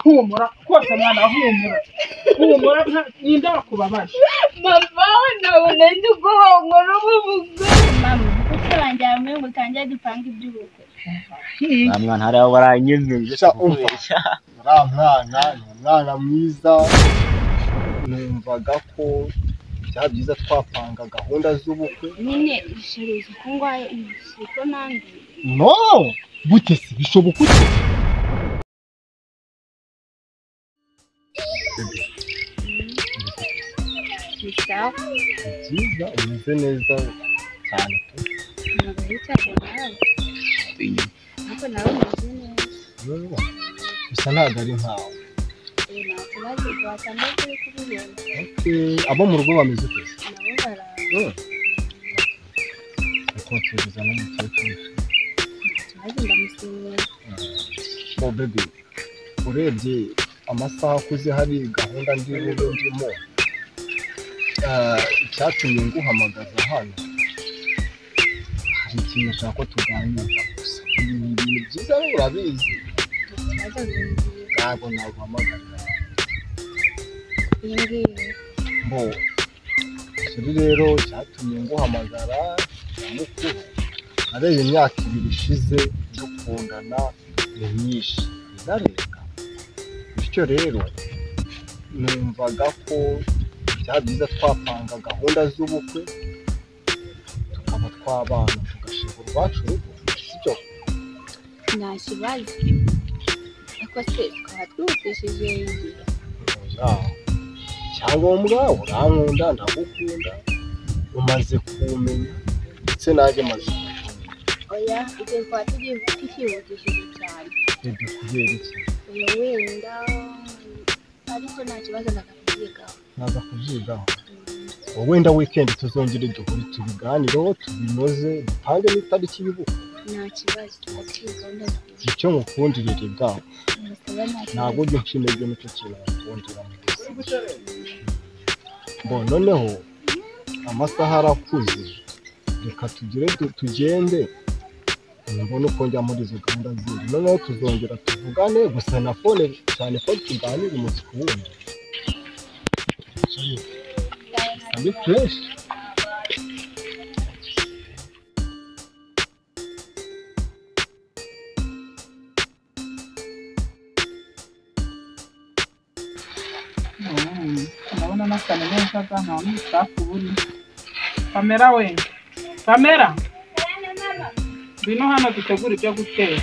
humura kose mwana humura ninda kubabaje mama nabona ndi guhongora ubuvuga mama kuko banjyamwe ngo tangiye dupanga iby'ubukwe mwana hari aho baranyuze sha mwana mwiza numvaga ko byiza twapanga gahunda z'ubukwe nyine ishereje ko ngwaye ibisiko nandi no gute se bishoboka ute Ciao. byiza umeze neza cyane Nako nawe bisa ntabwo ari nkawe abo mu rugo bameze ute ukotereza n'umukecuru bo bebe urebye amasaha akuze hari gahunda ndimo icyatumye nguhamagaza hano hari ikintu nshaka ko tuganira gusa ibintu byiza urabizi ntabwo naguhamagarira bo kiri rero cyatumye nguhamagara mukuru areba imyaka 2 ishize dukundana ni myinshi birarenga bityo rero numvaga ko byiza twapanga gahunda z'ubukwe tukaba twabana tugashinga urwacu rugo sibyo nta kibazo ariko se twaba twihutishije igihe icyangombwa urankunda ndagukunda umaze kumenya ndetse nanjye maze oya ibyo twaba twihutishije cyane bebe kubera iki wenda ariko nta kibazo ndakubyigaho naza kubyigaho wenda weekend tuzongere duhure tubiganireho tubinoze dupange n'itariki y'ubukwe nta kibazo tukabyigaho icyo ngukundire bwawe ntabwo ujya ucinege nicyo kintu ngukundira bo noneho amasaha arakuze reka tugende mbona uko njya muri izo gahunda zindi noneho tuzongera tuvugane gusa na phone cyane ko tuganire umunsi ku wundi Sabe fresh? ndabona nasane neza nta n'umusafu buri kamera we kamera bino hano dutegura ibyo guteka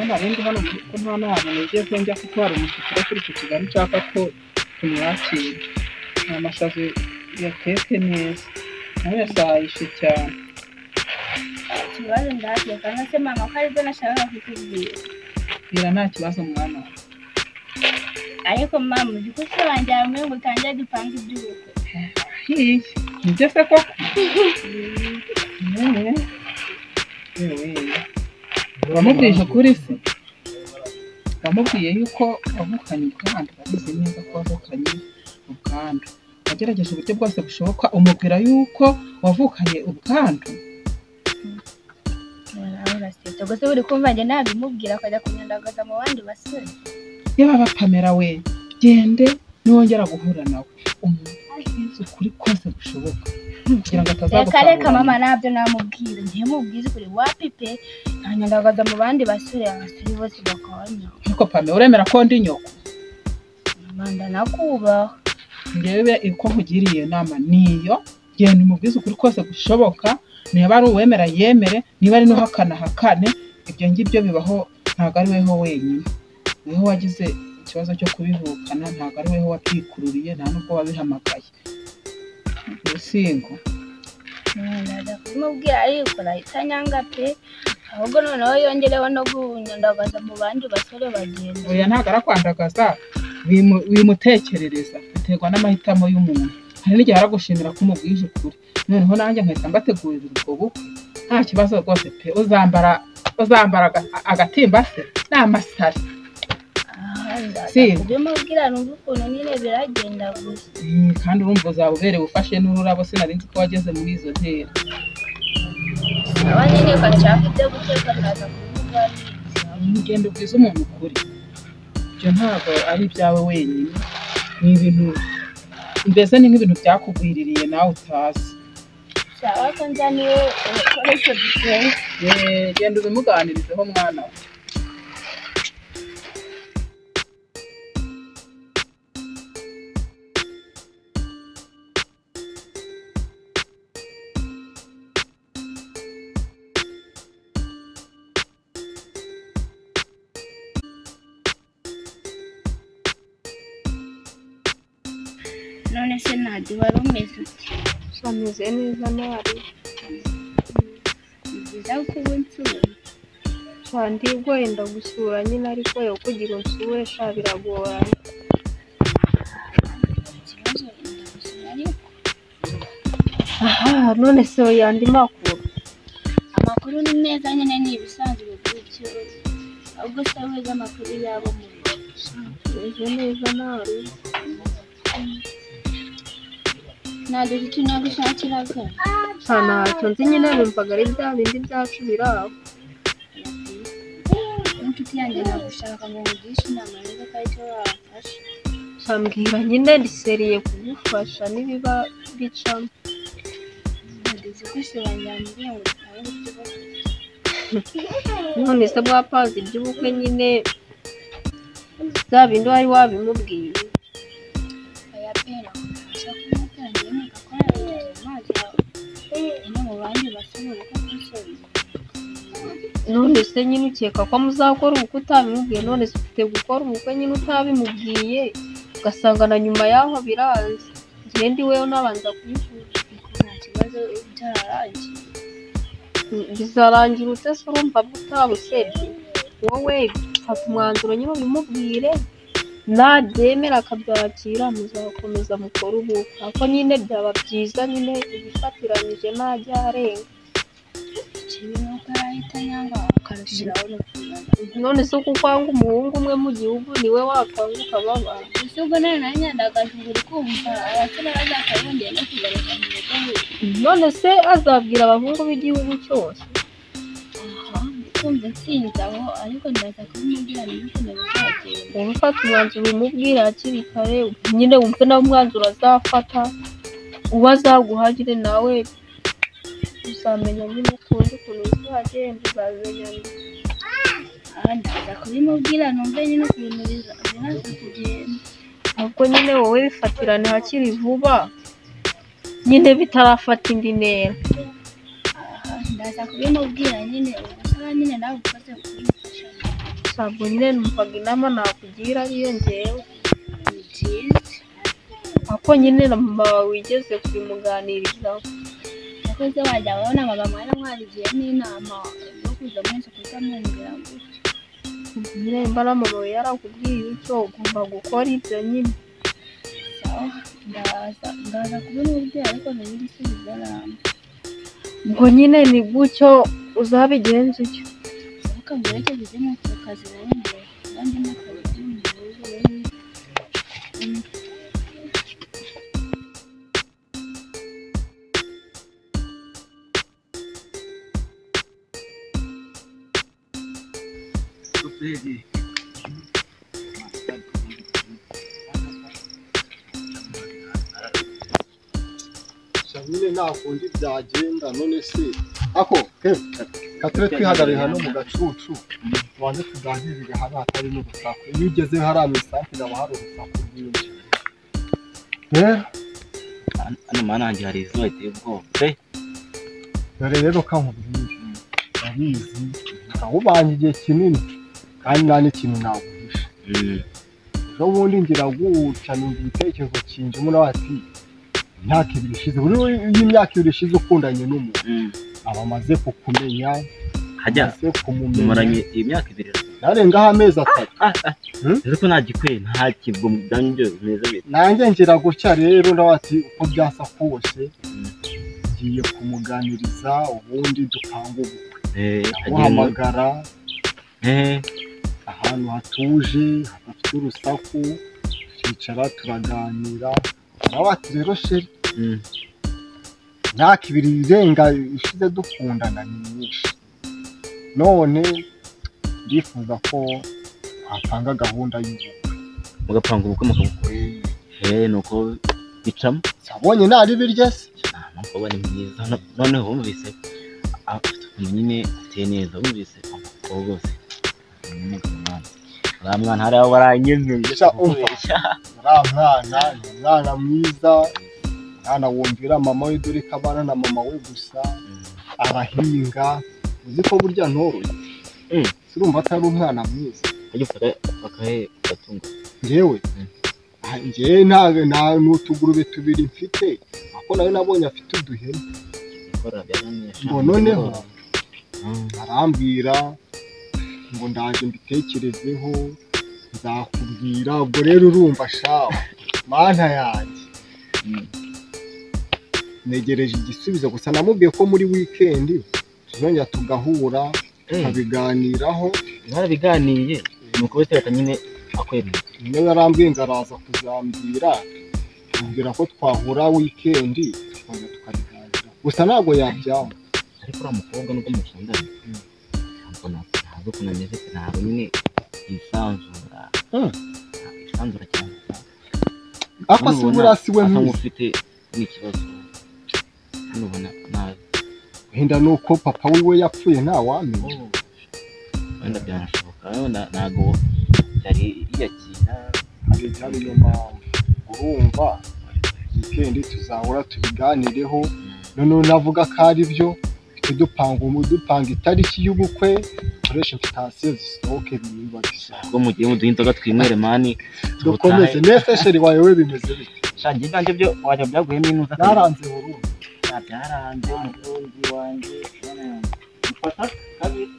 narindi hano ko nta n'ahantu nigeze njya kuko hari umushyikira kuri icyo kigali nshaka ko tumwakira ni amashaza yatetse neza nawe yasayishe cyane ikibazo ndahageze kandi se mama ko aribyo nashakaga kukubwira bwira nta kibazo mwana ariko mama uzi ko se wanjyamwe ngo tangiye dupanga iby'ubukwe nibyo se koko wamubwije ukuri se wamubwiye yuko wavukanye ubwandu urabizi neza ko wavukanye ubwandu wagerageje uburyo bwose bushoboka umubwira yuko wavukanye ubwandu urasetse gusa uri kumva njye nabimubwira akajya kunyandagaza mu bandi basore yaba Pamela we gende niwongera guhura nawe umubwize ukuri kose bushoboka kugira ngo atazagutanga reka mama nabyo namubwira ntiyamubwize ukuri wapipe ntanyandagaza mu bandi basore abasore bose bakabanya ariko Pamela uremera ko ndi nyoko manda nakubaho ngewe uko nkugiriye inama niyo genda umubwize ukuri kose gushoboka niba ari uwemera yemere niba ari n'uhakana hakane ibyo ngibyo bibaho ntabwo ari weho wenyine weho wagize ikibazo cyo kubivukana ntabwo ari weho wabyikururiye nta nubwo wabihamagaye urusingo ndaza kumubwira ariko ahita nyanga pe ahubwo noneho yongereho no kunyandagaza mu bandi basore bagenda oya ntabwo arakwandagaza wimutekerereza biterwa n'amahitamo y'umuntu hari n'igihe aragushimira ko umubwije ukuri noneho nanjye nkahita mbategurira ubwo bukwe nta kibazo rwose pe uzambara agatimba se n'amasari kubimubwira numva ukuntu nyine biragenda gusa kandi urumva uzaba uberewe ufashe n'ururabo sinari nzi ko wageze muri izo ntera abanyine gashaka ibyo guteka ndaza kubimuganiriza. Ugenda ubwiza umuntu ukuri, ibyo ntabwo ari ibyawe wenyine, ni ibintu mbese ni nk'ibintu byakugwiririye nawe utazi. Sawa ko nzaniye ibikoresho duteye. Genda ubimuganirizeho mwana we. None se Nadi wari umeze ute? Ameze neza nabi. Ni byiza ko uba unsura. Ndi wenda gusura nyine ariko yo kugira unsure sha biragoranye. Ikibazo ndagusura ariko. Aha, none se yandi makuru. Amakuru ni meza nyine ni ibisanzwe gutyo. Ahubwo se weza amakuru yabo mu rugo. Ameze neza nabi. Nadi icyo nagushakiraga. Ntacyo nzi nyine numvaga ari bya bindi byacu biraho. Inshuti yanjye nagushaka ngo ngugishe inama neza ko aricyo wamfasha. Sambwira nyine ndiseriye kugufasha nibiba bicamo. Nadize ko se wanjyambwiye ngo tutahe ikibazo. None se bwapazi iby'ubukwe nyine bya bindi wari wabimubwiye. Aya pera kubasha kumutangira nikakorera amazi ino mu bandi basubira ko kusori. None se nyine ukeka ko muzakora ubukwe utabimubwiye, none se ufite gukora ubukwe nyine utabimubwiye ugasanga na nyuma yaho biranze. Njye ndi wewe nabanza kubivuga. Nta kibazo byararangiye. Bizarangira ute se urumva utabusebye? Wowe fata umwanzuro nyine ubimubwire, nabyemera akabyakira muzakomeza mukora ubukwe. Ako nyine byaba byiza nyine ibifatiranyije najya arenga. Ikibi nuko arahita nyanga akarushyiraho no kubaza. None se uko kwanga umuhungu umwe mu gihugu niwe wakwanga ukababara? Ese ubwo nari nanyandagaje uri kumva abasore bazakayongera no kugaruka mu rugo we. None se azabwira abahungu b'igihugu cyose? Kumva nsinzi aho ariko ndaza kubimubwira n'ukuntu bizagenda. Wowe ufata umwanzuro umubwira hakiri kare nyine wumve nawe umwanzuro azafata, uwo azaguhagire nawe uzamenya nyine ukundi ukuntu bizagenda uzabimenya. Ndaza kubimubwira numve nyine ukuntu biraza kugenda. Ahubwo nyine wowe bifatirane hakiri vuba nyine bitarafata indi ntera. Ndaza kubimubwira nyine ubusaba nyine nawe ukoze kubimufasha. Ntabwo nyine numvaga inama nakugira ariyo ngewe. Ni byiza. Ako nyine na mama wawe wigeze kubimuganirizaho. Yakoze wajya wabona mama mwari mwarigiye n'inama yo kuza mwese kutamwumvira gutyo. Nyine mba na mama we yarakubwiye icyo ugomba gukora ibyo nyine. Sawa ndaza kubimubwira ariko ntibisubize nama. Ubwo nyine ni gutyo uzabigenza utyo. Ukambwira ko bize mu kazi na nyine abandi n'akazi mu rugo. nyine nta kundi byagenda. None se ako katire twihagarare hano mu gacucu tubanze tuganirire hano hatari n'urusaku. Iyo ugeze hariya mu isantere haba hari urusaku rwinshi. hano mana hanjye hari izuba riteye ubwoba pe. Dore rero kankubwire ndabizi ahubanye igihe kinini kandi nta n'ikintu naguhisha. Ejo bundi ngira gutya numva ibitekerezo kinjemo nawe ati imyaka ibiri ishize, buri y'imyaka ibiri ishize ukundanye n'umuntu aba amaze kukumenya, hajya mumaranye imyaka ibiri narengaho amezi 3. ariko nta gikwiye nta kibwo mudanje neza bite. Nanjye ngira gutya rero nawe ati uko byasa kose ngiye kumuganiriza ubundi dupanga ubukwe. Muhamagara ahantu hatuje hadafite urusaku, twicara turaganira. Nawe ati rero sheri imyaka 2 irenga ishize dukundana ni myinshi none ndifuza ko twapanga gahunda y'ubukwe mugapanga ubukwe mukabukora nuko bicamo sabonye nari birye se nuko bari mwiza noneho wumvise nyine ateye neza wumvise umukobwa rwose mwana hari aho baranyemeza mwana mwiza mwana wumvira mama we dore kabana na mama we gusa arahinga uzi ko burya ntoroye urumva atari umwana mwiza agifata akahe gatunga njyewe nta n'utugurube 2 mfite ako nawe nabonye afite uduhene ngo noneho arambwira ngo ndaje mbitekerezeho nzakubwira ubwo rero urumva shaho mana yanjye negereje igisubizo gusa namubwiye ko muri weekend tuzongera tugahura tukabiganiraho narabiganiye nuko wese nyine akwemera niyo yarambwiye ngo araza kuzambwira ambwira ko twahura weekend tukongera tukabiganira gusa ntabwo yabyanga ariko uriya mukobwa nubwo mukundana ntabwo kunameze ntabwo nyine yisanzura cyane ako si burasiwe nk'ufite n'ikibazo nubona nabi wenda nuko papa wiwe yapfuye nta wamenya wenda byanashoboka ntabwo yari yiyakira ari yo mpamvu urumva weekend tuzahora tubiganireho noneho navuga ko ari byo dupanga itariki y'ubukwe dukoresha invitation zisohoke biba bisa ubwo mugiye muduha inzoga twinywere mani dukomeze nese sheri wawe we bimeze bite shangiye kandi byo wajya byaguyemo inuza yaranze burundu byaranze umukunzi wanjye mfata kabiri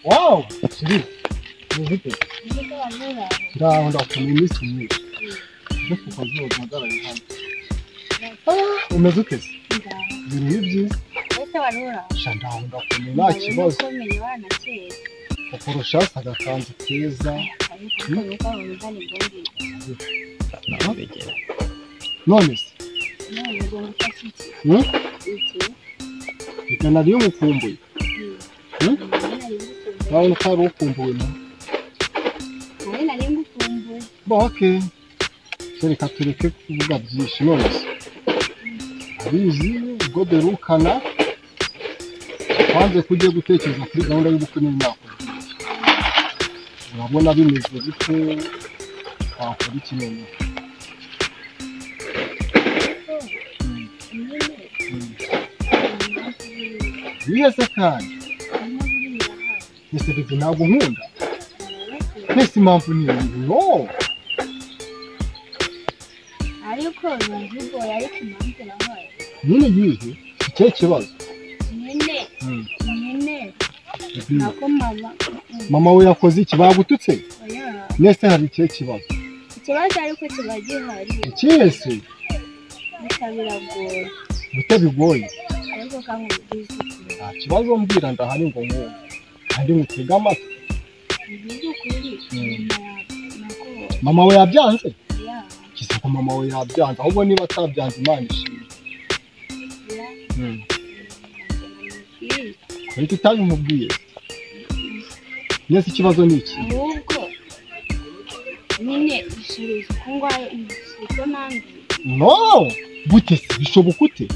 wow sheri muzike ndaho ndakumenya iminsi myinshi byo kukazuba mpagarare hano umeze ute se ibintu byiza ndaho ndakumenya nta kibazo ukurusha agakanzu keza none se reka nari umukumbuye urabona ko ari ukumbuwe na okay reka tureke kuvuga byinshi none se abizi ubwo derukana wanze kujya gutekereza kuri gahunda y'ubukwe n'imyaka urabona bimeze bite wakora iki none bihese kandi ese bibi ntabwo nkunda nese impamvu ni no ariko nubwo ariko impamvu nabaye nyine yihe icyo kibazo nyine nako mama we yakoze iki bagututse nese hari icyo kibazo ariko kiba gihari ikese biragoye bitabigoye ariko kamubwiza nta kibazo mbwira ndahari ngo ngo kandi mutega amatwi mama we yabyanze kize ko mama we yabyanze ahubwo niba atabyanze Imana ishimwe ariko utabimubwiye nese ikibazo ni iki ahubwo nyine ishuri kungwaye ibisuko nandi no gute se bishoboka ute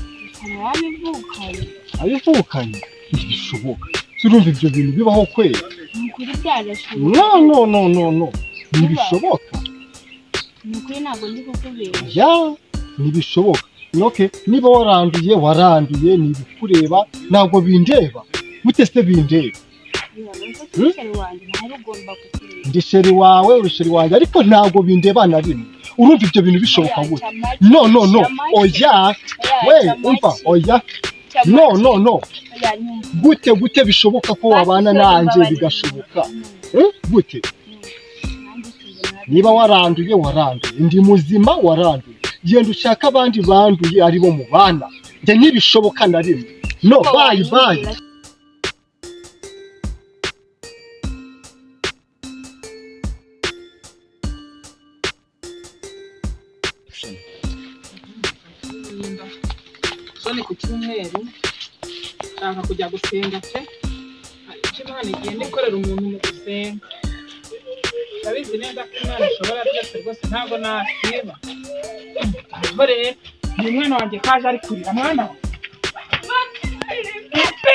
abivukanye ntibishoboka surumva ibyo bintu bibaho kweli nukuri byarashoboka no ntibishoboka nukuri ntabwo ndi kukubera ya ntibishoboka okay niba waranduye nibikureba ntabwo bindeba gute se bindeba ndi sheri wawe uri sheri wanjye ariko ntabwo bindeba na rimwe urumva ibyo bintu bishoboka gute no oya we umva oya no gute bishoboka ko wabana nanjye bigashoboka gute niba waranduye ndi muzima waranduye genda ushaka abandi banduye ari bo mubana njye ntibishoboka na rimwe no bye Soni ku cyumweru nshaka kujya gusenga pe Imana igenda ikorera umuntu mu gusenga ndabizi neza ko Imana ishobora byose rwose ntabwo nasiba rero ni umwana wanjye kaje ari kurira mwana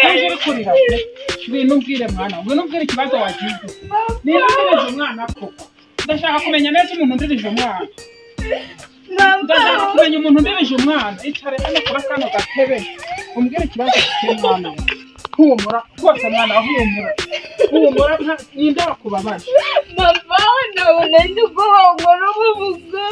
kaje ari kurira ngwino umbwire mwana ngwino umbwire ikibazo wagize niba ndirije umwana koko ndashaka kumenya neza umuntu ndirije umwana ndashaka kumenya umuntu ndirije umwana icare hano kuri kano gatebe umbwire ikibazo kiri mwana humura kose mwana humura ninde wakubabaje Mama, nabona ndi kubagwa n'ubuvuga